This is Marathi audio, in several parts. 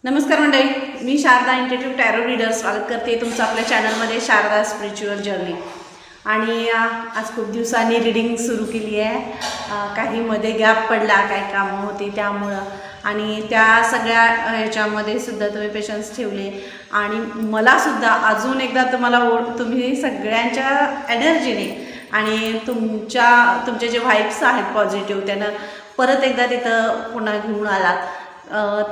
नमस्कार मंडळी, मी शारदा इंटेटिव्ह टॅरो रीडर स्वागत करते तुमचं आपल्या चॅनलमध्ये शारदा स्पिरिच्युअल जर्नी. आणि आज खूप दिवसांनी रीडिंग सुरू केली आहे. काही मध्ये गॅप पडला, काही कामं होती त्यामुळं, आणि त्या सगळ्या ह्याच्यामध्ये सुद्धा तुम्ही पेशन्स ठेवले आणि मलासुद्धा अजून एकदा तुम्ही सगळ्यांच्या एनर्जीने आणि तुमचे जे व्हाईब्स आहेत पॉझिटिव्ह, त्यानं परत एकदा तिथं पुन्हा घेऊन आलात.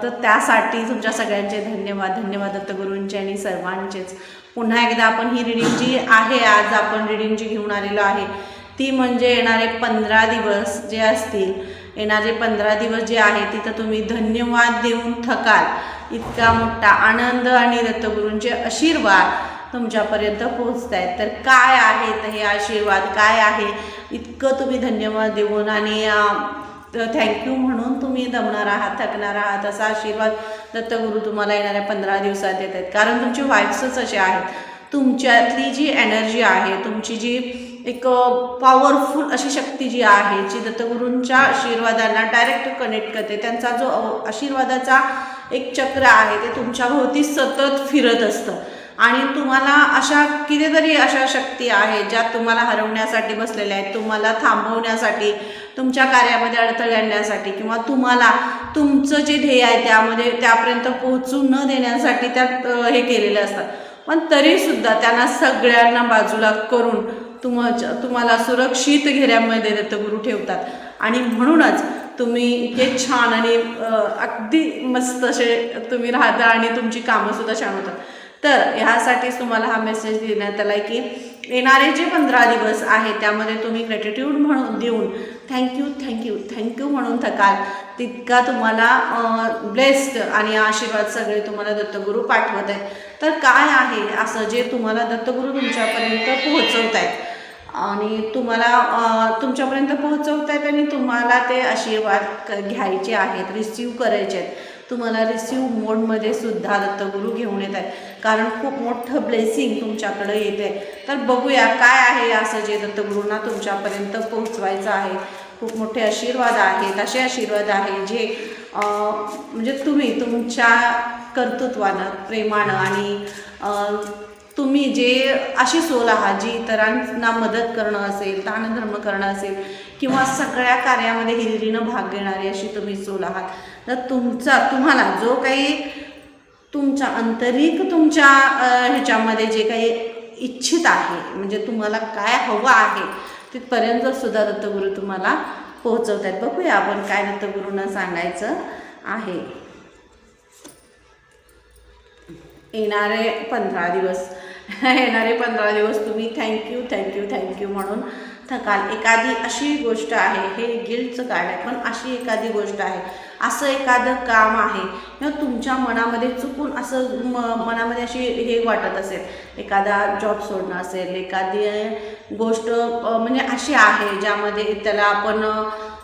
तर त्यासाठी तुमच्या सगळ्यांचे धन्यवाद दत्तगुरूंचे आणि सर्वांचेच. पुन्हा एकदा आपण ही रीडिंग जी आहे, आज आपण रीडिंग जी घेऊन आलेलो आहे ती म्हणजे येणारे 15 दिवस जे असतील, येणारे 15 दिवस जे आहे तिथं तुम्ही धन्यवाद देऊन थकाल. इतका मोठा आनंद आणि दत्तगुरूंचे आशीर्वाद तुमच्यापर्यंत पोहोचत आहेत. तर काय आहेत हे आशीर्वाद, काय आहे, इतकं तुम्ही धन्यवाद देऊन आणि थँक्यू म्हणून तुम्ही दमणार आहात, थकणार आहात, असा आशीर्वाद दत्तगुरू तुम्हाला येणाऱ्या 15 दिवसात देत आहेत. कारण तुमचे व्हाईब्सच असे आहेत. तुमच्यातली जी एनर्जी आहे, तुमची जी एक पॉवरफुल अशी शक्ती जी आहे, जी दत्तगुरूंच्या आशीर्वादांना डायरेक्ट कनेक्ट करते. त्यांचा जो आशीर्वादाचा एक चक्र आहे ते तुमच्याभोवती सतत फिरत असतं. आणि तुम्हाला कितीतरी अशा शक्ती आहेत ज्या तुम्हाला हरवण्यासाठी बसलेल्या आहेत, तुम्हाला थांबवण्यासाठी, तुमच्या कार्यामध्ये अडथळे आणण्यासाठी, किंवा तुम्हाला तुमचं जे ध्येय आहे त्यापर्यंत पोहोचू न देण्यासाठी त्यात हे केलेलं असतं. पण तरीसुद्धा त्यांना सगळ्यांना बाजूला करून तुम्हाला सुरक्षित घेऱ्यामध्ये दत्तगुरू ठेवतात. आणि म्हणूनच तुम्ही इतके छान आणि अगदी मस्त असे तुम्ही राहता आणि तुमची कामंसुद्धा छान होतात. तर ह्यासाठीच तुम्हाला हा मेसेज देण्यात आला आहे की येणारे जे 15 दिवस आहे त्यामध्ये तुम्ही ग्रॅटिट्यूड म्हणून देऊन थँक्यू म्हणून थकाल. तितका तुम्हाला ब्लेस्ड आणि आशीर्वाद सगळे तुम्हाला दत्तगुरू पाठवत आहेत. तर काय आहे असं जे तुम्हाला दत्तगुरू तुमच्यापर्यंत पोहोचवत आहेत आणि तुमच्यापर्यंत पोहोचवत आहेत, आणि तुम्हाला ते आशीर्वाद घ्यायचे आहेत, रिसीव्ह करायचे आहेत. तुम्हाला रिसीव्ह मोडमध्ये सुद्धा दत्तगुरू घेऊन येत आहेत, कारण खूप मोठं ब्लेसिंग तुमच्याकडे येत आहे. तर बघूया काय आहे असं जे दत्तगुरूंना तुमच्यापर्यंत पोहोचवायचं आहे. खूप मोठे आशीर्वाद आहेत, असे आशीर्वाद आहे जे म्हणजे तुम्ही तुमच्या कर्तृत्वानं, प्रेमानं आणि तुम्ही जे अशी सोल आहात जी इतरांना मदत करणं असेल, दानधर्म करणं असेल, किंवा सगळ्या कार्यामध्ये हिरिरीनं भाग घेणारी अशी तुम्ही सोल आहात. तर तुम्हाला जो काही तुमच्या आंतरिक तुमच्या ह्याच्यामध्ये जे काही इच्छित आहे, म्हणजे तुम्हाला काय हवं आहे तिथपर्यंत सुद्धा दत्तगुरू तुम्हाला पोहोचवत आहेत. बघूया आपण काय दत्तगुरूंना सांगायचं आहे. येणारे 15 दिवस तुम्ही थँक्यू म्हणून थकाल. एखादी अशी गोष्ट आहे, हे गिल्टचं कार्ड आहे, पण अशी एखादी गोष्ट आहे, असं एखादं काम आहे किंवा तुमच्या मनामध्ये चुकून असं मनामध्ये अशी हे वाटत असेल, एखादा जॉब सोडणं असेल, एखादी गोष्ट म्हणजे अशी आहे ज्यामध्ये त्याला आपण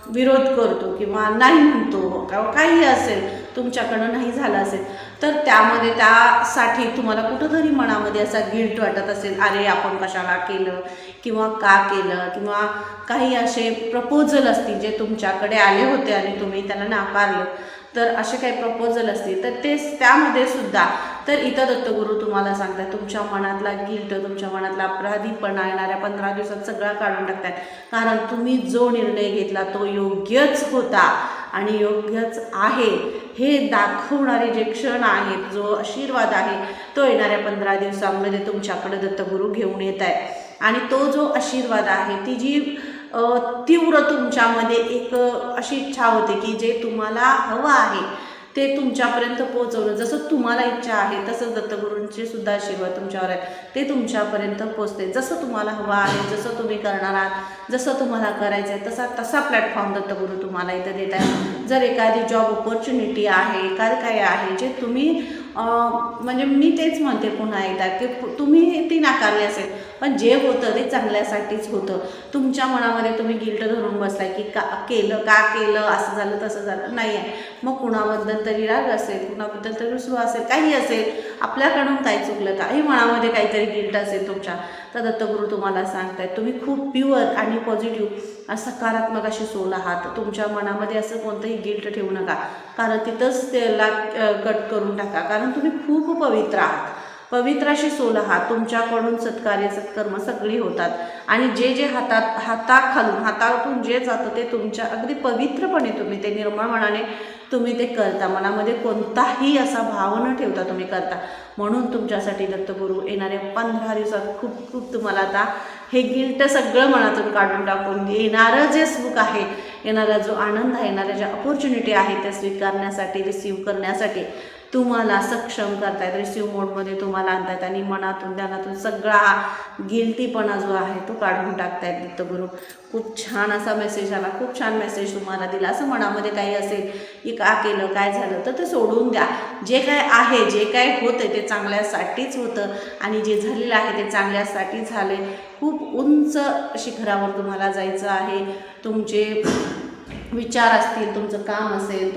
विरोध करतो किंवा नाही म्हणतो, किंवा काही असेल तुमच्याकडनं नाही झालं असेल, तर त्यासाठी तुम्हाला कुठंतरी मनामध्ये असा गिल्ट वाटत असेल, अरे आपण कशाला केलं किंवा का केलं, किंवा काही असे प्रपोजल असतील जे तुमच्याकडे आले होते आणि तुम्ही त्यांना नाकारलं. तर असे काही प्रपोजल असतील तर त्यामध्ये सुद्धा तर इथं दत्तगुरू तुम्हाला सांगतात, तुमच्या मनातला गिल्ट, तुमच्या मनातला अपराधीपणा येणाऱ्या 15 दिवसात सगळा काढून टाकतात. कारण तुम्ही जो निर्णय घेतला तो योग्यच होता आणि योग्यच आहे हे दाखवणारे जे क्षण आहेत, जो आशीर्वाद आहे तो येणाऱ्या 15 दिवसांमध्ये तुमच्याकडे दत्तगुरू घेऊन येत आहे. आणि तो जो आशीर्वाद आहे, ती जी तीव्र तुमच्यामध्ये एक अशी इच्छा होते की जे तुम्हाला हवं आहे ते तुमच्यापर्यंत पोहोचवणं. जसं तुम्हाला इच्छा आहे तसं दत्तगुरूंचे सुद्धा आशीर्वाद तुमच्यावर आहे, ते तुमच्यापर्यंत पोहोचते. जसं तुम्हाला हवं आहे, जसं तुम्ही करणार आहात, जसं तुम्हाला करायचं आहे तसा प्लॅटफॉर्म दत्तगुरू तुम्हाला इथं देत आहे. जर एखादी जॉब ऑपॉर्च्युनिटी आहे, एखादं काही आहे जे तुम्ही म्हणजे मी तेच म्हणते पुन्हा एकदा की तुम्ही ती नाकारली असेल, पण जे होतं ते चांगल्यासाठीच होतं. तुमच्या मनामध्ये तुम्ही गिल्ट धरून बसलाय की का केलं, असं झालं तसं झालं, नाही आहे. मग कुणाबद्दल तरी राग असेल, कुणाबद्दल तरी रुसवा असेल, काही असेल, आपल्याकडून काय चुकलं, काही मनामध्ये काहीतरी गिल्ट असेल तुमच्या, तर दत्तगुरू तुम्हाला सांगतायत तुम्ही खूप प्युअर आणि पॉझिटिव्ह सकारात्मक अशी सोल आहात. तुमच्या मनामध्ये असं कोणतंही गिल्ट ठेवू नका, कारण तिथंच त्याला कट करून टाका, कारण तुम्ही खूप पवित्र आहात, पवित्र अशी सोल आहात. तुमच्याकडून सत्कार्य सत्कर्म सगळी होतात आणि जे हातातून जे जातं ते तुमच्या अगदी पवित्रपणे तुम्ही ते निर्मळ मनाने तुम्ही ते करता, मनामध्ये कोणताही असा भाव न ठेवता तुम्ही करता. म्हणून तुमच्यासाठी दत्तगुरू येणाऱ्या 15 दिवसात खूप खूप तुम्हाला आता हे गिल्ट सगळं मनातून काढून टाकून येणारं जे सुख आहे, येणारा जो आनंद आहे, येणाऱ्या ज्या अपॉर्च्युनिटी आहे त्या स्वीकारण्यासाठी, रिसीव्ह करण्यासाठी तुम्हाला सक्षम करतायत, रिसीव्ह मोडमध्ये तुम्हाला आणतायत आणि मनातून ध्यानातून सगळा गिल्टीपणा जो आहे तो काढून टाकतायत दत्तगुरू. खूप छान असा मेसेज आला, खूप छान मेसेज तुम्हाला दिला. असं मनामध्ये काही असेल की का केलं, काय झालं, तर ते सोडून द्या. जे काय आहे, जे काय होतं ते चांगल्यासाठीच होतं आणि जे झालेलं आहे ते चांगल्यासाठी झाले. खूप उंच शिखरावर तुम्हाला जायचं आहे. तुमचे विचार असतील, तुमचं काम असेल,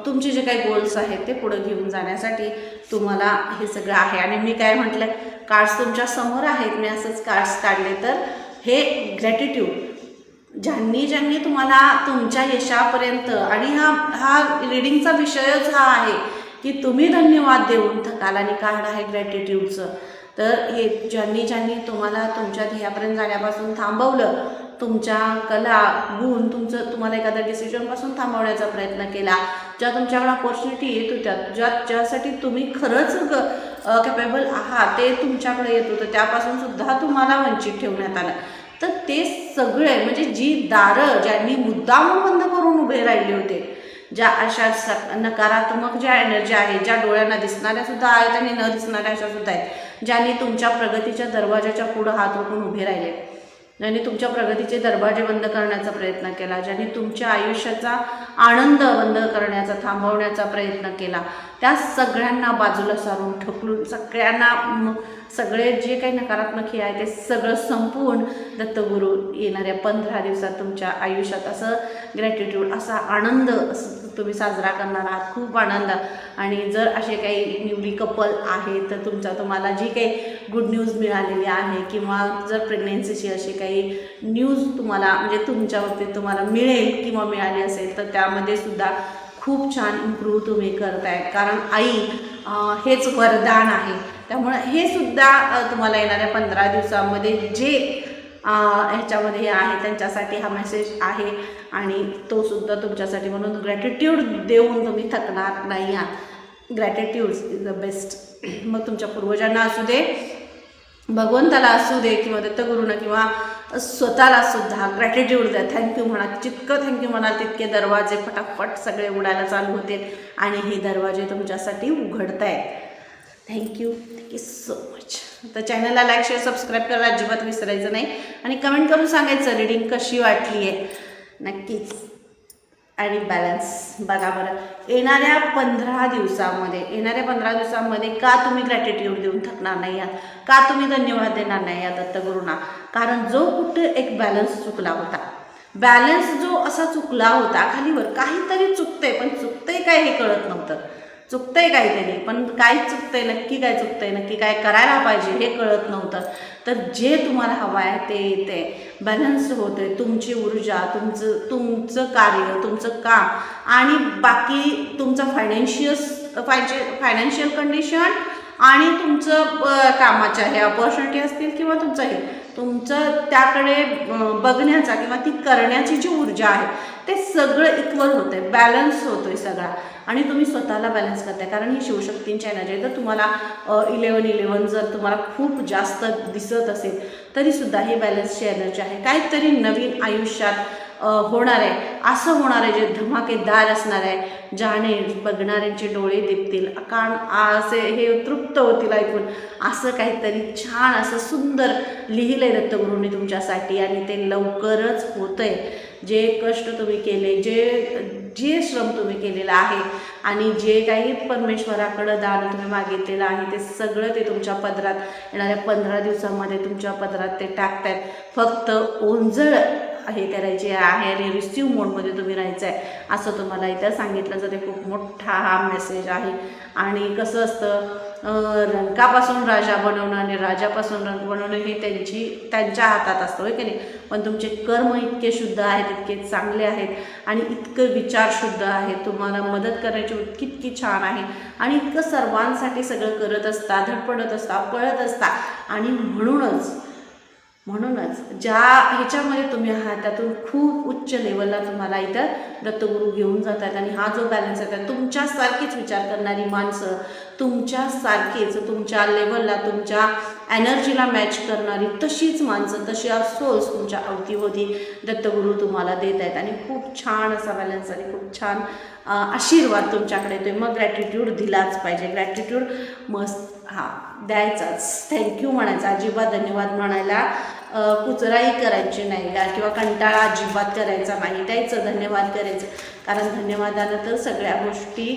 तुमचे जे काही गोल्स आहेत ते पुढे घेऊन जाण्यासाठी तुम्हाला हे सगळं आहे. आणि मी काय म्हटलं, कार्ड्स तुमच्या समोर आहेत, मी असंच कार्ड्स काढले. तर हे ग्रॅटिट्यूड ज्यांनी तुम्हाला तुमच्या यशापर्यंत, आणि हा रीडिंगचा विषयच हा आहे की तुम्ही धन्यवाद देऊन थकाल, आणि कार्ड आहे ग्रॅटिट्यूडचं. तर हे ज्यांनी तुम्हाला तुमच्या ध्येयापर्यंत जाण्यापासून थांबवलं, तुमच्या कला गुण तुम्हाला एखाद्या डिसिजनपासून थांबवण्याचा प्रयत्न केला, ज्या तुमच्याकडे अपॉर्च्युनिटी येत होत्या, ज्यासाठी तुम्ही खरंच कॅपेबल आहात ते तुमच्याकडे येत होतं, त्यापासून सुद्धा तुम्हाला वंचित ठेवण्यात आलं. तर ते सगळे म्हणजे जी दारं ज्यांनी मुद्दाम बंद करून उभे राहिले होते, ज्या अशा नकारात्मक ज्या एनर्जी आहेत, ज्या डोळ्यांना दिसणाऱ्या सुद्धा आहेत आणि न दिसणाऱ्या अशा सुद्धा आहेत, ज्यांनी तुमच्या प्रगतीच्या दरवाजाच्या पुढं हात रोखून उभे राहिले, ज्यांनी तुमच्या प्रगतीचे दरवाजे बंद करण्याचा प्रयत्न केला, ज्यांनी तुमच्या आयुष्याचा आनंद बंद करण्याचा, थांबवण्याचा प्रयत्न केला, त्या सगळ्यांना बाजूला सारून ढकलून सगळे जे काही नकारात्मक हे आहे ते सगळं संपवून दत्तगुरू येणाऱ्या 15 दिवसात तुमच्या आयुष्यात असं ग्रॅटिट्यूड, असा आनंद तुम्ही साजरा करणार आहात. खूप आनंद. आणि जर असे काही न्यूली कपल आहे तर तुम्हाला जी काही गुड न्यूज मिळालेली आहे, किंवा जर प्रेग्नेन्सीची अशी काही न्यूज तुम्हाला म्हणजे तुमच्या बाबतीत तुम्हाला मिळेल किंवा मिळाली असेल, तर त्यामध्ये सुद्धा खूप छान इम्प्रूव्ह तुम्ही करताय. कारण आई हेच वरदान आहे. त्यामुळे हे सुद्धा तुम्हाला येणाऱ्या 15 दिवसामध्ये जे ह्याच्यामध्ये हे आहे त्यांच्यासाठी हा मेसेज आहे, आणि तो सुद्धा तुमच्यासाठी. म्हणून ग्रॅटिट्यूड देऊन तुम्ही थकणार नाही आहात. Gratitude is the best. मग तुमच्या पूर्वजांना असू दे, भगवंताला असू दे, किंवा दत्तगुरूंना, किंवा स्वतःला सुद्धा ग्रॅटिट्यूड द्या. थँक्यू म्हणा. जितकं थँक्यू म्हणाल तितके दरवाजे फटाफट सगळे उडायला चालू होते आणि हे दरवाजे तुमच्यासाठी उघडत आहेत. Thank you so much. तर चॅनलला लाईक, शेअर, सबस्क्राईब करायला अजिबात विसरायचं नाही, आणि कमेंट करून सांगायचं रीडिंग कशी वाटली आहे नक्कीच. आणि बॅलन्स बघा बरं, येणाऱ्या 15 दिवसामध्ये का तुम्ही ग्रॅटिट्यूड देऊन थकणार नाही आहात, का तुम्ही धन्यवाद देणार नाही आहात दत्तगुरूंना. कारण जो कुठे एक बॅलन्स चुकला होता, बॅलन्स जो असा चुकला होता, खालीवर काहीतरी चुकतंय, पण चुकतंय काय हे कळत नव्हतं. चुकतंय काहीतरी, पण काय चुकतंय, नक्की काय करायला पाहिजे हे कळत नव्हतं. तर जे तुम्हाला हवं आहे ते येते, बॅलन्स होते. तुमची ऊर्जा, तुमचं कार्य, तुमचं काम, आणि बाकी तुमचं फायनान्शियल कंडिशन, आणि तुमचं कामाच्या हे अपॉर्च्युनिटी असतील, किंवा तुमचं त्याकडे बघण्याचा किंवा ती करण्याची जी ऊर्जा आहे ते सगळं इक्वल होतं आहे, बॅलन्स होतो आहे सगळा. आणि तुम्ही स्वतःला बॅलन्स करताय, कारण ही शिवशक्तींची एनर्जी आहे. तर तुम्हाला 11-11 जर तुम्हाला खूप जास्त दिसत असेल तरीसुद्धा ही बॅलन्सची एनर्जी आहे. काहीतरी नवीन आयुष्यात होणार आहे, असं होणार आहे जे धमाकेदार असणार आहे, ज्याने बघणाऱ्यांचे डोळे दिपतील, कारण असे हे तृप्त होतील ऐकून. असं काहीतरी छान असं सुंदर लिहिलंय दत्तगुरूंनी तुमच्यासाठी, आणि ते लवकरच होतंय. जे कष्ट तुम्ही केले, जे श्रम तुम्ही केलेलं आहे, आणि जे काही परमेश्वराकडं दान तुम्ही मागितलेलं आहे ते सगळं ते तुमच्या पदरात येणाऱ्या 15 दिवसामध्ये तुमच्या पदरात ते टाकतायत. फक्त ओंजळ हे करायची आहे आणि रिसिव्ह मोडमध्ये तुम्ही राहायचं आहे असं तुम्हाला इथं सांगितलं जाते. खूप मोठा हा मेसेज आहे. आणि कसं असतं, रंकापासून राजा बनवणं आणि राजापासून रंक बनवणं हे त्यांच्या हातात असतं, होय की नाही. पण तुमचे कर्म इतके शुद्ध आहेत, इतके चांगले आहेत आणि इतकं विचार शुद्ध आहे, तुम्हाला मदत करायची इतकी छान आहे आणि इतकं सर्वांसाठी सगळं करत असता, धडपडत असता, पळत असता. आणि म्हणूनच ज्या ह्याच्यामध्ये तुम्ही आहात त्यातून खूप उच्च लेवलला तुम्हाला इथं दत्तगुरू घेऊन जातात. आणि हा जो बॅलन्स आहे तुमच्यासारखीच विचार करणारी माणसं, तुमच्यासारखीच तुमच्या लेवलला तुमच्या एनर्जीला मॅच करणारी तशीच माणसं, तशी सोल्स तुमच्या अवतीभोवती दत्तगुरू तुम्हाला देत आहेत. आणि खूप छान असा बॅलन्स आणि खूप छान आशीर्वाद तुमच्याकडे येतोय. मग ग्रॅटिट्यूड दिलाच पाहिजे, ग्रॅटिट्यूड मस्त द्यायचाच. थँक्यू म्हणायचं, अजिबात धन्यवाद म्हणायला कुचराई करायची नाही किंवा कंटाळा अजिबात करायचा नाही, द्यायचं, धन्यवाद करायचं. कारण धन्यवादानं तर सगळ्या गोष्टी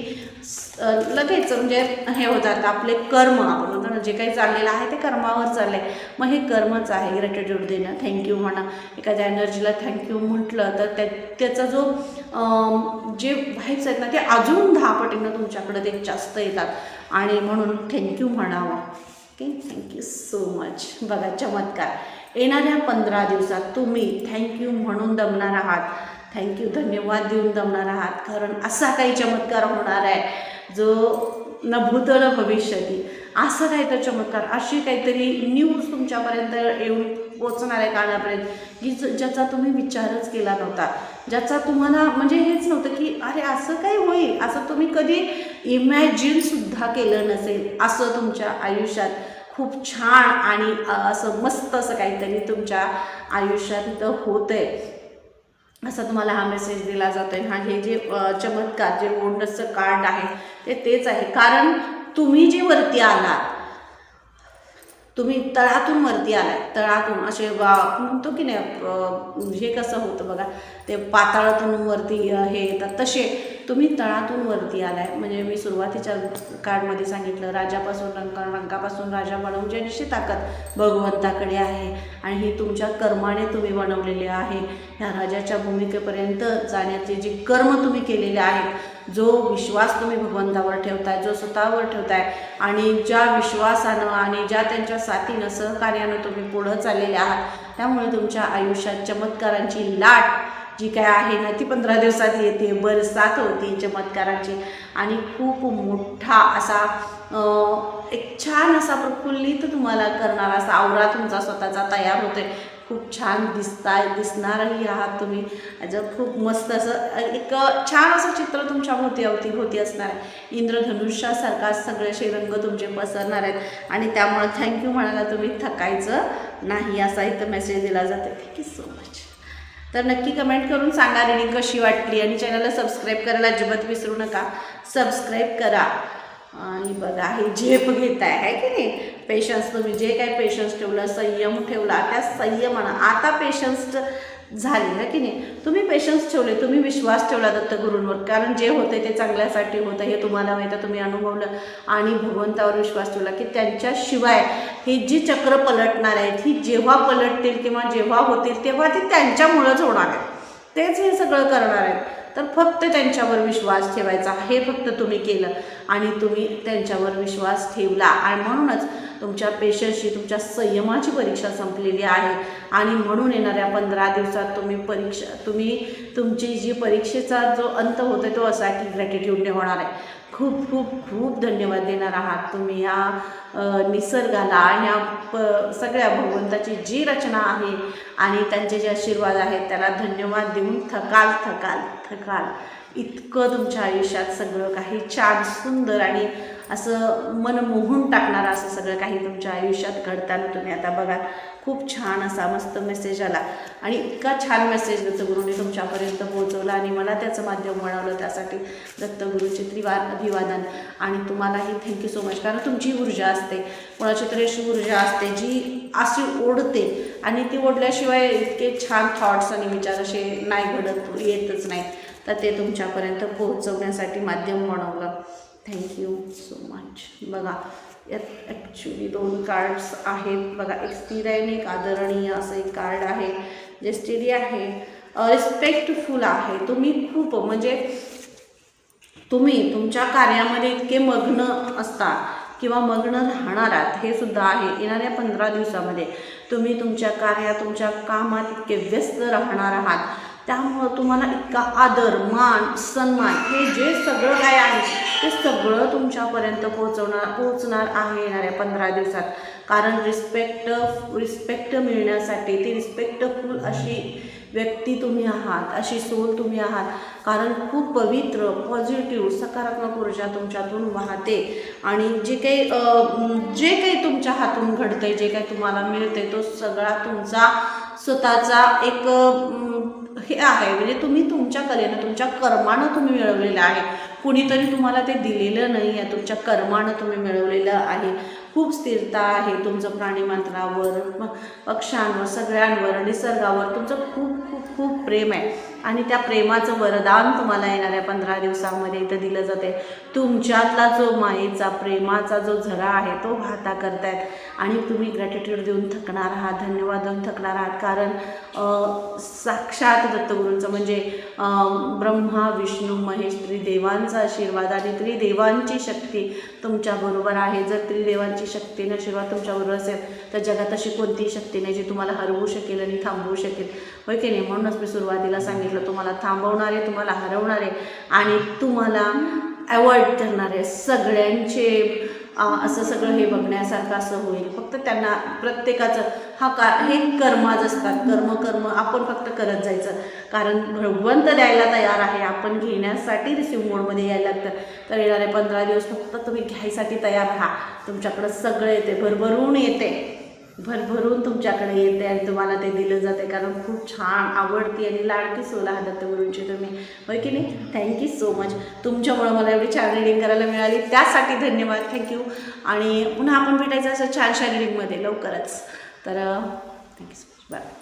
लगेच म्हणजे हे होतात. आपले कर्म, आपण म्हणतो ना, जे काही चाललेलं आहे ते कर्मावर चाललं आहे, मग हे कर्मच आहे ग्रॅटिट्यूड देणं. थँक्यू म्हणा. एखाद्या एनर्जीला थँक्यू म्हटलं तर त्याचा जो जे व्हाईब्स आहेत ना ते अजून 10 पटीनं तुमच्याकडे ते जास्त येतात. आणि म्हणून थँक्यू म्हणावं. Okay, thank you so much. बघा चमत्कार, येणाऱ्या 15 दिवसात तुम्ही थँक्यू म्हणून दमणार आहात, थँक्यू धन्यवाद देऊन दमणार आहात. कारण असा काही चमत्कार होणार आहे जो न भूत न भविष्यती, असं काहीतरी चमत्कार, अशी काहीतरी न्यूज तुमच्यापर्यंत येऊन पोचणार आहे कानापर्यंत की ज्याचा तुम्ही विचारच केला नव्हता, ज्याचा तुम्हाला म्हणजे हेच नव्हतं की अरे असं काही होईल, असं तुम्ही कधी इमॅजिनसुद्धा केलं नसेल. असं तुमच्या आयुष्यात खूप छान आणि असं मस्त असं काहीतरी तुमच्या आयुष्यात इथं होतं आहे असं तुम्हाला हा मेसेज दिला जातो आहे. हा हे जे चमत्कार, जे वंडरचं कार्ड आहे तेच आहे. कारण तुम्ही जे वरती आलात, तुम्ही तळातून वरती आलाय, तळातून असे म्हणतो की नाही, हे कसं होतं बघा, ते पाताळातून वरती हे येतात, तसे तुम्ही तळातून वरती आलाय. म्हणजे मी सुरुवातीच्या कार्डमध्ये सांगितलं, राजापासून रंकापासून राजा बनवण्याची ताकद भगवंताकडे आहे आणि ही तुमच्या कर्माने तुम्ही बनवलेले आहे. ह्या राजाच्या भूमिकेपर्यंत जाण्याचे जे कर्म तुम्ही केलेले आहेत, जो विश्वास तुम्ही भगवंतावर ठेवताय, जो स्वतःवर ठेवताय आणि ज्या विश्वासानं आणि ज्या त्यांच्या साथीनं सहकार्यानं तुम्ही पुढं चाललेले आहात, त्यामुळे तुमच्या आयुष्यात चमत्कारांची लाट जी काय आहे ना ती 15 दिवसात येते, बरसात होती चमत्कारांची. आणि खूप मोठा असा एक छान असा प्रफुल्लित तुम्हाला करणारा असा आवरा तुमचा स्वतःचा तयार होतोय. खूप छान दिसणारही आहात तुम्ही. खूप मस्त असं एक छान असं चित्र तुमच्या भोवती असणार आहे. इंद्रधनुष्यासारखा सगळे असे रंग तुमचे पसरणार आहेत आणि त्यामुळे थँक्यू म्हणायला तुम्ही थकायचं नाही, असा इथं मेसेज दिला जातो. Thank you so much. तर नक्की कमेंट करून सांगा रीडिंग कशी वाटली आणि चॅनलला सबस्क्राईब करायला अजिबात विसरू नका. सबस्क्राईब करा. आणि बघा हे झेप घेत आहे की नाही, पेशन्स, तुम्ही जे काही पेशन्स ठेवलं, संयम ठेवला, त्या संयमानं आता पेशन्स झाली आहे की नाही. तुम्ही पेशन्स ठेवले, तुम्ही विश्वास ठेवला दत्तगुरूंवर, कारण जे होते ते चांगल्यासाठी होतं हे तुम्हाला माहिती, तुम्ही अनुभवलं. आणि भगवंतावर विश्वास ठेवला की त्यांच्याशिवाय ही जी चक्र पलटणार आहेत ही जेव्हा पलटतील किंवा जेव्हा होतील तेव्हा ती त्यांच्यामुळंच होणार आहे, तेच हे सगळं करणार आहेत. तर फक्त त्यांच्यावर विश्वास ठेवायचा, हे फक्त तुम्ही केलं आणि तुम्ही त्यांच्यावर विश्वास ठेवला. आणि म्हणूनच तुमच्या पेशन्सची, तुमच्या संयमाची परीक्षा संपलेली आहे. आणि म्हणून येणाऱ्या 15 दिवसात तुमची जी परीक्षेचा जो अंत होतो तो असा की ग्रॅटिट्यूडने होणार आहे. खूप खूप खूप धन्यवाद देणार आहात तुम्ही या निसर्गाला आणि या सगळ्या भगवंताची जी रचना आहे आणि त्यांचे जे आशीर्वाद आहेत त्याला धन्यवाद देऊन थकाल. इतकं तुमच्या आयुष्यात सगळं काही छान, सुंदर आणि असं मन मोहून टाकणारं असं सगळं काही तुमच्या आयुष्यात घडताना तुम्ही आता बघा. खूप छान असा मस्त मेसेज आला आणि इतका छान मेसेज दत्तगुरूंनी तुमच्यापर्यंत पोहोचवला आणि मला त्याचं माध्यम बनवलं, त्यासाठी दत्तगुरूचे अभिवादन. आणि तुम्हालाही थँक्यू सो मच. कारण तुमची ऊर्जा असते, कोणाची तरी अशी ऊर्जा असते जी अशी ओढते आणि ती ओढल्याशिवाय इतके छान थॉट्स आणि विचार असे नाही घडत, येतच नाही. तर ते तुमच्यापर्यंत पोहोचवण्यासाठी माध्यम बनवलं. Thank you so much. बघा यात ॲक्च्युली 2 कार्ड्स आहेत बघा, एक स्थिर आहे आणि एक आदरणीय असं एक कार्ड आहे. जे स्थिर आहे रिस्पेक्टफुल आहे. तुम्ही खूप म्हणजे तुम्ही तुमच्या कार्यामध्ये इतके मग्न असता किंवा मग्न राहणार आहात हे सुद्धा आहे. येणाऱ्या 15 दिवसामध्ये तुम्ही तुमच्या कार्यात तुमच्या कामात इतके व्यस्त राहणार आहात, त्यामुळं तुम्हाला इतका आदर मान सन्मान हे जे सगळं काय आहे ते सगळं तुमच्यापर्यंत पोहोचणार आहे येणाऱ्या 15 दिवसात. कारण रिस्पेक्ट मिळण्यासाठी ती रिस्पेक्टफुल अशी व्यक्ती तुम्ही आहात, अशी सोल तुम्ही आहात. कारण खूप पवित्र पॉझिटिव्ह सकारात्मक ऊर्जा तुमच्यातून वाहते आणि जे काही तुमच्या हातून घडतंय, जे काही तुम्हाला मिळते तो सगळा तुमचा स्वतःचा एक हे आहे. म्हणजे तुम्ही तुमच्या कलेनं तुमच्या कर्मानं तुम्ही मिळवलेलं आहे. कुणीतरी तुम्हाला ते दिलेलं नाही आहे, तुमच्या कर्मानं तुम्ही मिळवलेलं आहे. खूप स्थिरता आहे तुमचं प्राणीमात्रावर, पक्ष्यांवर, सगळ्यांवर, निसर्गावर तुमचं खूप खूप खूप प्रेम आहे आणि त्या प्रेमाचं वरदान तुम्हाला येणाऱ्या 15 दिवसामध्ये इथं दिलं जाते. तुमच्यातला जो मायेचा प्रेमाचा जो झरा आहे तो वाहता करतायत आणि तुम्ही ग्रॅटिट्यूड देऊन थकणार आहात, धन्यवाद देऊन थकणार आहात. कारण साक्षात दत्तगुरूंचं म्हणजे ब्रह्मा विष्णू महेश त्रिदेवांचा आशीर्वाद आणि त्रिदेवांची शक्ती तुमच्याबरोबर आहे. जर त्रिदेवांची शक्ती आणि आशीर्वाद तुमच्याबरोबर असेल तर जगात अशी कोणतीही शक्ती नाही जी तुम्हाला हरवू शकेल आणि थांबवू शकेल, होय की नाही. म्हणूनच मी सुरुवातीला सांगितलं तुम्हाला थांबवणारे, तुम्हाला हरवणारे आणि तुम्हाला अवॉइड करणारे सगळ्यांचे असं सगळं हे बघण्यासारखं असं होईल. फक्त त्यांना प्रत्येकाचं हे कर्मच असतात. कर्म आपण फक्त करत जायचं. कारण भगवंत द्यायला तयार आहे, आपण घेण्यासाठी रिसिव्ह मोडमध्ये यायला लागतं. तर येणारे 15 दिवस फक्त तुम्ही घ्यायसाठी तयार राहा. तुमच्याकडं सगळं येते, भरभरून येते, भरभरून तुमच्याकडे येते आणि तुम्हाला ते दिलं जाते. कारण खूप छान आवडती आणि लाडकी सोल आहात दत्तगुरूंची तुम्ही, होय की नाही. Thank you so much. तुमच्यामुळं मला एवढी छान रिडिंग करायला मिळाली, त्यासाठी धन्यवाद, थँक्यू. आणि पुन्हा आपण भेटायचं असं छानशा रिडिंगमध्ये लवकरच. तर थँक्यू सो मच. बाय.